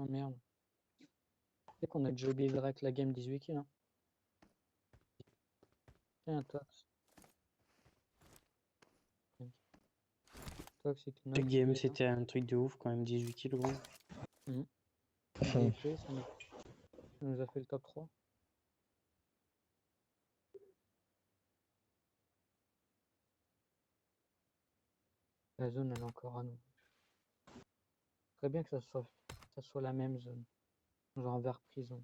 Oh merde. C'est qu'on a déjà oublié avec la game 18 kills. Hein. Tiens, Tox. Tox, c'est une Le game, c'était un truc de ouf quand même, 18 kills, gros. fait, ça nous a fait le top 3. La zone, elle est encore à nous. Très bien que ça soit la même zone. Genre vers prison.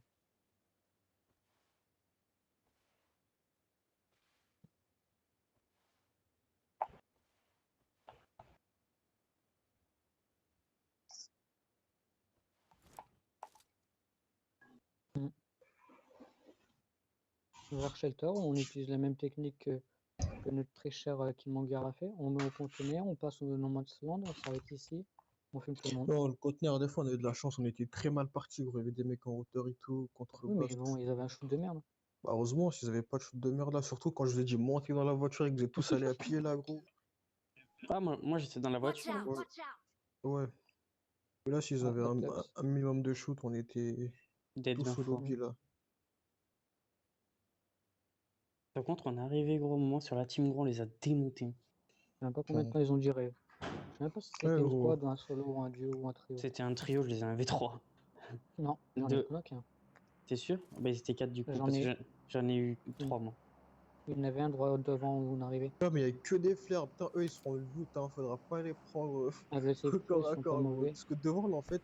Vers shelter, on utilise la même technique que notre très cher Killmonger a fait. On met au conteneur, on passe au No Man's Land, on s'arrête ici, on fume tout le monde. Non, le conteneur, des fois, on avait de la chance, on était très mal parti, gros. Il y avait des mecs en hauteur et tout, contre Oui, Bast. mais bon, ils avaient un shoot de merde. Bah, heureusement, s'ils avaient pas de shoot de merde là, surtout quand je vous ai dit monter dans la voiture et que vous êtes tous allés à pied là, gros. Ah, moi j'étais dans la voiture. Hein. Ouais. Mais là, s'ils avaient un minimum de shoot, on était Dead tous au lobby là. Par contre, on est arrivé, gros, au moment sur la team, gros, on les a démontés. Je sais même pas combien de temps ils ont duré. Je sais même pas si c'était une squad ou un solo ou un duo ou un trio. C'était un trio, je les ai un V3. Non, j'en ai knock un. T'es sûr? Bah, ils étaient 4 du coup, j'en ai eu 3 moi. Il y en avait un droit devant où on arrivait. Non, mais il y a que des flares. Putain, eux ils seront le loot, hein. Faudra pas les prendre Agressifs, corps ils à sont corps, pas gros. mauvais. Parce que devant là, en fait,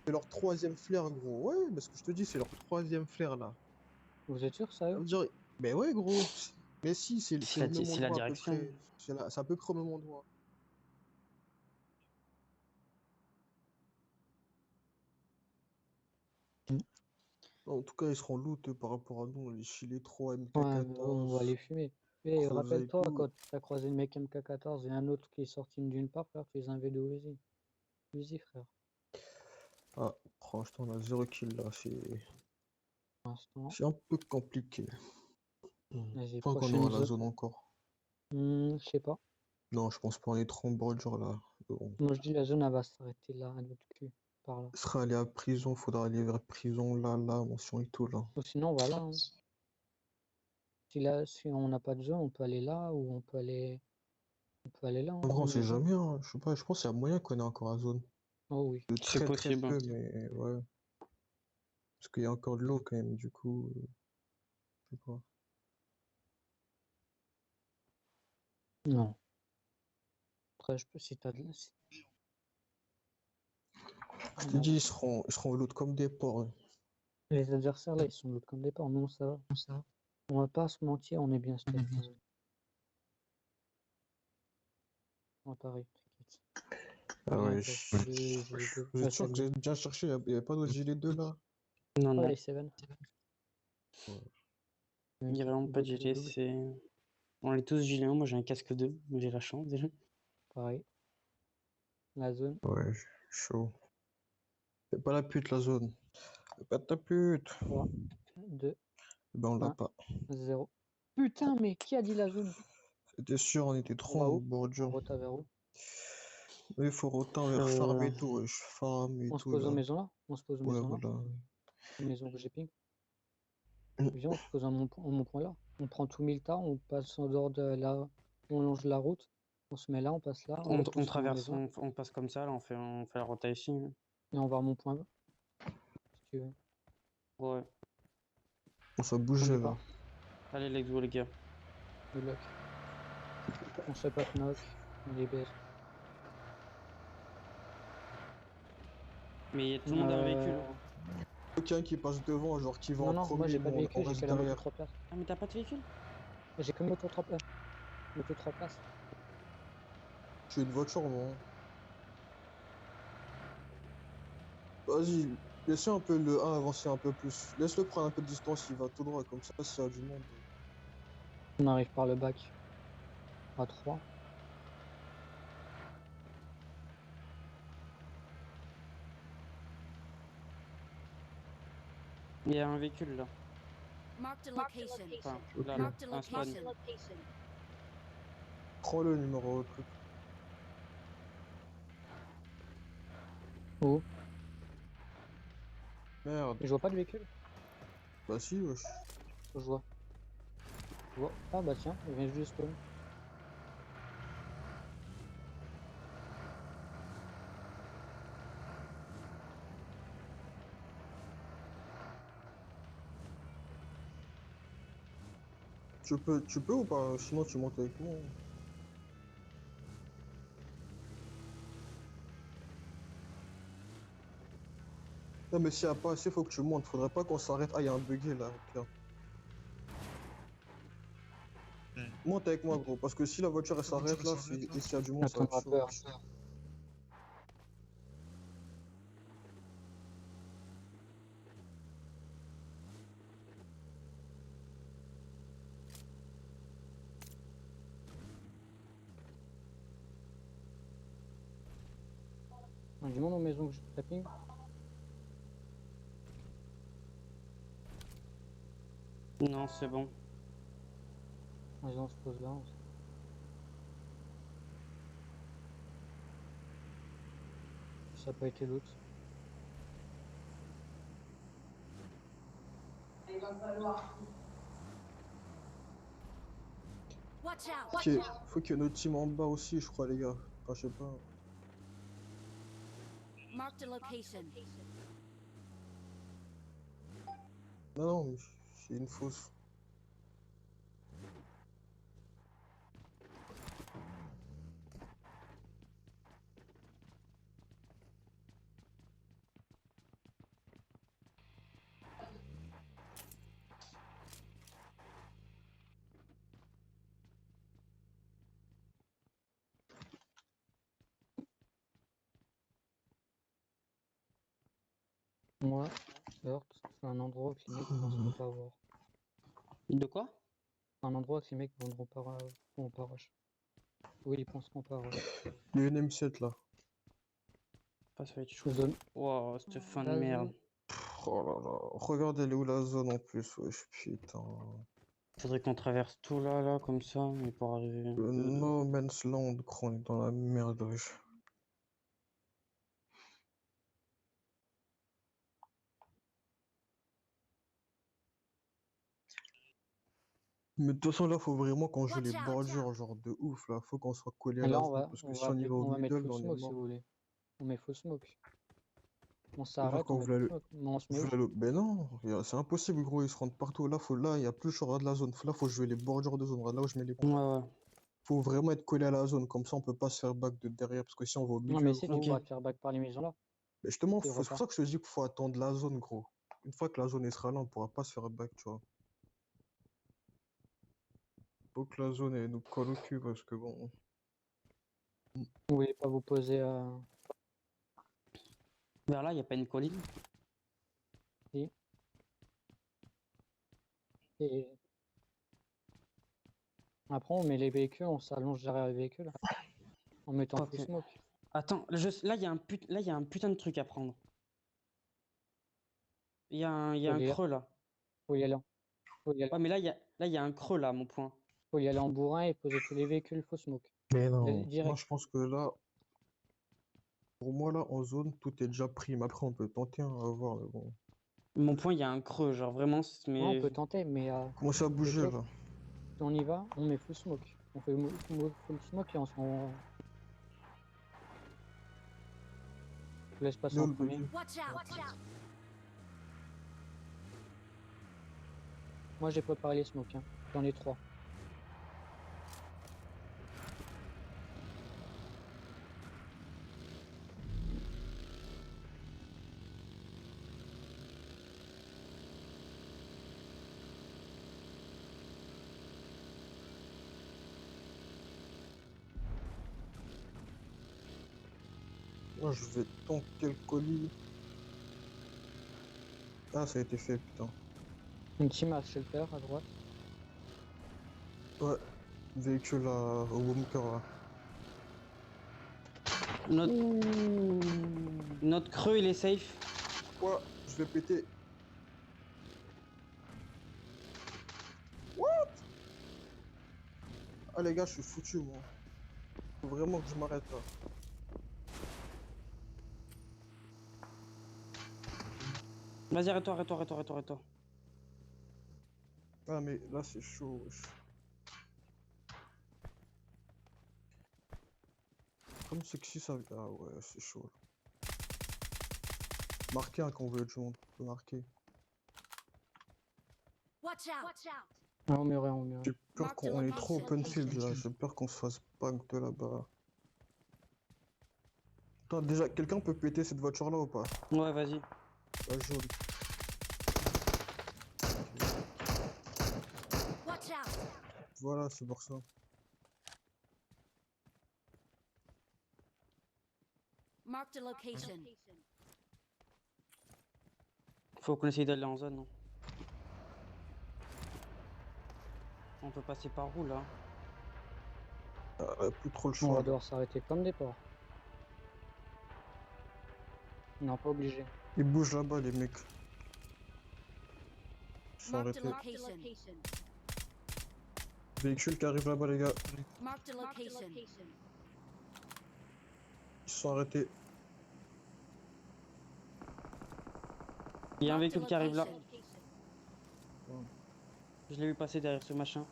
c'est leur troisième flare, gros. Ouais, parce que je te dis, c'est leur troisième flare là. Vous êtes sûr, ça Ça veut dire. Mais ouais, gros. Mais si, c'est le même C'est la endroit à peu direction. près. C'est à peu près au même endroit. En tout cas, ils seront loot par rapport à nous, les Chili 3, MK14. Ouais, on va les fumer. Mais Creuset rappelle-toi, et tout. quand t'as croisé le mec MK14 et un autre qui est sorti d'une part, frère, tu les as V2 Uzi. Uzi, frère. Ah, franchement, on a 0 kill là, c'est Pour un peu compliqué. Vas-y, Pas qu'on aura la zone encore. Je sais pas. Non, je pense pas, on est trop en bordure là. Bon. Moi je dis la zone elle va s'arrêter là, à notre cul, par là. Sera aller à prison, faudra aller vers prison là, mention et tout là. Ou sinon voilà. Hein. Si on n'a pas de zone, on peut aller là ou on peut aller là. Hein, En vrai, on sait jamais, hein. Je sais pas, je pense qu'il y a moyen qu'on ait encore la zone. Oh oui. De très possible. très peu, mais ouais. Parce qu'il y a encore de l'eau quand même, du coup. Je sais pas. Non. Après, je peux si t'as de la. Je te dis, ils seront au loot comme des porcs. Hein. Les adversaires là, ils sont l'autre comme des porcs. Non, ça va. On va pas se mentir, on est bien stealth. On t'arrive, t'inquiète. Ah ouais, Vous êtes sûr que j'ai déjà cherché, il n'y avait pas d'autres gilets 2 là? Non, non. Les 7. Il n'y a vraiment pas de gilet, c'est. On est tous gilets 1, moi j'ai un casque 2, j'ai la chance déjà. Pareil. La zone. Ouais, chaud. C'est pas la pute la zone. C'est pas ta pute. 3, 2, Ben on l'a 1, pas. 0. Putain, mais qui a dit la zone? C'était sûr, on était trop en bordure. Rota vers où? Il faut autant vers farm et tout, wesh. Farm et tout. On se pose aux maisons là? On se pose aux maisons là? Voilà. Maison que j'ai ping. Viens, on se pose à mon point là. On prend tout Milta, on passe en dehors de là, on longe la route, on se met là, on passe là. On traverse, on passe comme ça, là, on fait la rota ici. Hein. Et on va à mon point bas. Si tu veux. Ouais. On s'est bougé là. Allez, let's go les gars. Le lock. On se pas knock, on est baisse. Mais il y a tout le monde dans le véhicule. Aucun qui passe devant, genre qui va en premier. Non, moi j'ai pas de véhicule, j'ai reste que la moto derrière. 3 places. Ah, mais t'as pas de véhicule? J'ai que moto 3 places. Moto 3 places. J'ai une voiture, moi. Vas-y, laissez un peu le 1 avancer un peu plus. Laisse-le prendre un peu de distance, il va tout droit, comme ça, s'il y a du monde. On arrive par le bac. À 3. Il y a un véhicule là. Marked a location. Enfin, Ok. là, Marked a un spawn. location. Prends le numéro truc. Oh. Merde. Je vois pas de véhicule. Bah si, wesh. Je vois. Je vois. Ah bah tiens, il vient juste spawn. Tu peux ou pas? Sinon tu montes avec moi. Non mais s'il y a pas assez, faut que tu montes. Faudrait pas qu'on s'arrête. Ah, il y a un buggy là. Tiens. Monte avec moi, gros. Parce que si la voiture elle s'arrête là, et s'il y a du monde, ça va Attends, être chaud. peur. Il y a du monde en maison que je tapping. Non, c'est bon. Vas-y, on se pose là. Ça n'a pas été l'autre. Watch out! Faut qu'il y ait notre team en bas aussi, je crois, les gars. Enfin, je sais pas. Marked a location. Non, non, mais c'est une fausse. Moi, Heurt, c'est un endroit que les mecs penseront pas avoir. De quoi? Un endroit que les mecs vont pas rush. Oui, ils penseront pas rush. Il y a une M7 là. Pas ça va être chaud. Zone. Wow, cette fin de La merde. zone. Oh là là. Regardez, elle est où la zone en plus, wesh, putain. Faudrait qu'on traverse tout là, comme ça, mais pour arriver. Le No Man's Land, gros, on est dans la merde, wesh. Mais de toute façon, là, faut vraiment qu'on joue les Watch out. bordures, genre de ouf, là. Faut qu'on soit collé à Et la là, zone, parce que si on y va au on va mettre middle, full on est smoke si mort. vous voulez. On met full smoke. On C'est-à-dire s'arrête, quand on vous met full voulez smoke. Mais on se met où? Ben non, c'est impossible, gros, ils se rendent partout. Là, il y a plus le choix de la zone. Là, faut jouer les bordures de zone. Regarde là où je mets les points. Ouais, ouais. Faut vraiment être collé à la zone, comme ça, on peut pas se faire back de derrière, parce que si on va au Non, milieu, mais si, tu gros. Ok. pourras te faire back par les maisons là. Mais justement, Tu c'est pour repars. ça que je te dis qu'il faut attendre la zone, gros. Une fois que la zone elle sera là, on pourra pas se faire back, tu vois. Faut que la zone elle nous colle au cul, parce que bon. Vous voulez pas vous poser à. Vers là, y a pas une colline? Si. Et après, on met les véhicules, on s'allonge derrière les véhicules. En mettant Ok. full smoke. Attends, là, y a un putain de truc à prendre. Il y a Faut un y aller. creux là. Faut y aller. Faut y aller. Ouais, mais là, y a un creux là, mon point. Faut y aller en bourrin et poser tous les véhicules full smoke. Mais non. Moi, Direct. je pense que là, pour moi, là, en zone, tout est déjà pris. Mais après, on peut tenter, hein, à voir, mais bon. Mon point, il y a un creux, genre vraiment, Ouais, on mais. peut tenter, mais Commencez à bouger, peut-être là. si on y va, on met full smoke. On fait full smoke et on je vous laisse passer Là, en le premier. buggy. Watch out! Moi j'ai préparé les smokes, hein. J'en ai 3. Moi, je vais tanker le colis. Ah, ça a été fait, putain. Une team à shelter à droite. Ouais. Véhicule au bunker, là. Notre creux, il est safe. Quoi? Je vais péter. What? Ah, les gars, je suis foutu, moi. Faut vraiment que je m'arrête, là. Vas-y, arrête-toi. Ah, mais là, c'est chaud. Wesh. Comme sexy, ça. Ah, ouais, c'est chaud. Marquez quand on veut du monde. Faut marquer. Watch out! Ah, on murrait, on murrait. J'ai peur Mark the qu'on est trop location. open field là. J'ai peur qu'on se fasse punk de là-bas. Attends, déjà, quelqu'un peut péter cette voiture là ou pas? Ouais, vas-y. Ah, joli. Watch out! Voilà, c'est pour ça. Mark the location. Faut qu'on essaye d'aller en zone, non? On peut passer par où là? Plus trop le On choix. va là. devoir s'arrêter comme des porcs. Non, pas obligé. Ils bougent là-bas, les mecs. Ils sont Mark the arrêtés. location. Véhicule qui arrive là-bas, les gars. Mark the location. Ils sont arrêtés. Il y a un Mark the véhicule qui arrive là. location. Je l'ai vu passer derrière ce machin.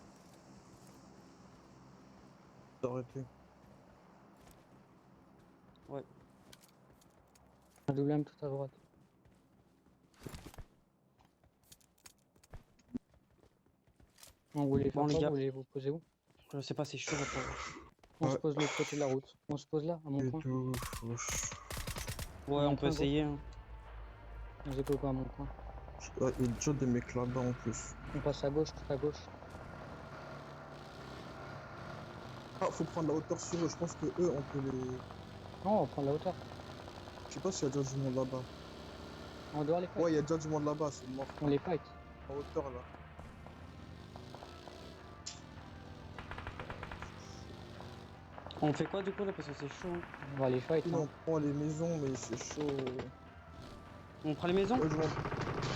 Ils sont arrêtés. Un double M tout à droite. Vous voulez faire Bon, les quoi? gars. Vous voulez vous poser où? Je sais pas, c'est chaud là. On se Ouais. pose de l'autre côté de la route. On se pose là, à mon Et coin. tout. Wesh. Ouais, Mon on peut coin, essayer. Hein. Vous êtes au coin, à mon coin. Ah, il y a déjà des mecs là-bas en plus. On passe à gauche, tout à gauche. Ah, faut prendre la hauteur sur eux. Je pense que eux, on peut les. Non, on prend la hauteur. Je sais pas s'il y a déjà du monde là-bas. On doit les fight. Ouais, il y a déjà du monde là-bas, c'est mort. On les fight. En hauteur là. On fait quoi du coup là? Parce que c'est chaud. Hein. On va les fight. Sinon, Hein. on prend les maisons, mais c'est chaud. On prend les maisons? Ouais, je vois.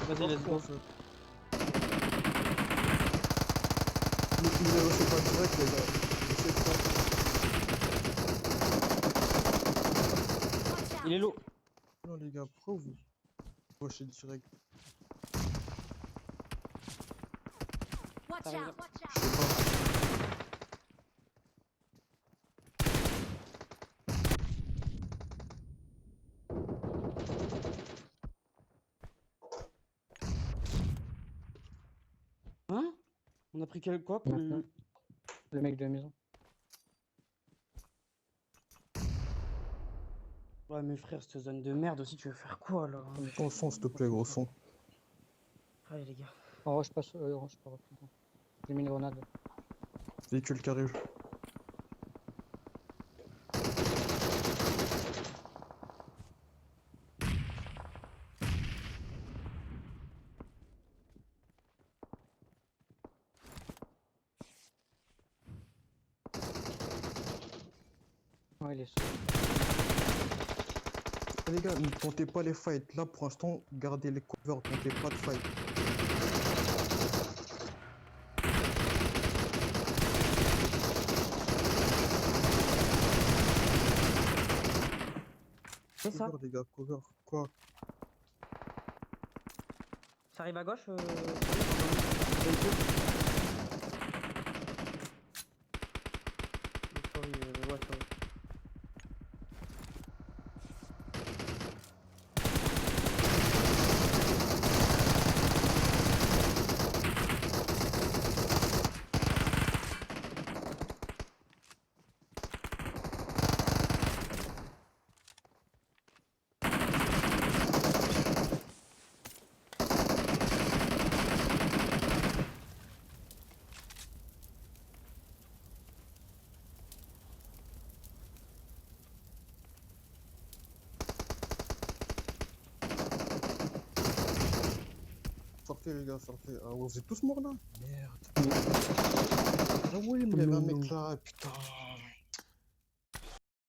Vas-y, let's go. Ne les refais pas direct, les gars. Essayez de faire. Watch out! Il est low. Non, les gars, pourquoi vous rushez direct? Watch Arrive là. out! Je sais pas. Hein? On a pris quel quoi? Maintenant. Le mec de la maison. Ouais, mais frère, cette zone de merde aussi, tu veux faire quoi là? Ton son, s'il te plaît, gros son. Allez, les gars. Oh, je passe. Orange, pas rapide. J'ai mis une grenade. Véhicule qui arrive. Ouais, il est sauvé. Les gars, ne tentez pas les fights. Là, pour l'instant, gardez les covers. Tentez pas de fight. C'est ça? Cover, les gars, cover. Quoi? Ça arrive à gauche? Sorry, ouais, sorry. Sortez, les gars, sortez. Ah, ouais, vous êtes tous morts là? Merde. Ah oui, mais il y avait un mec là, putain.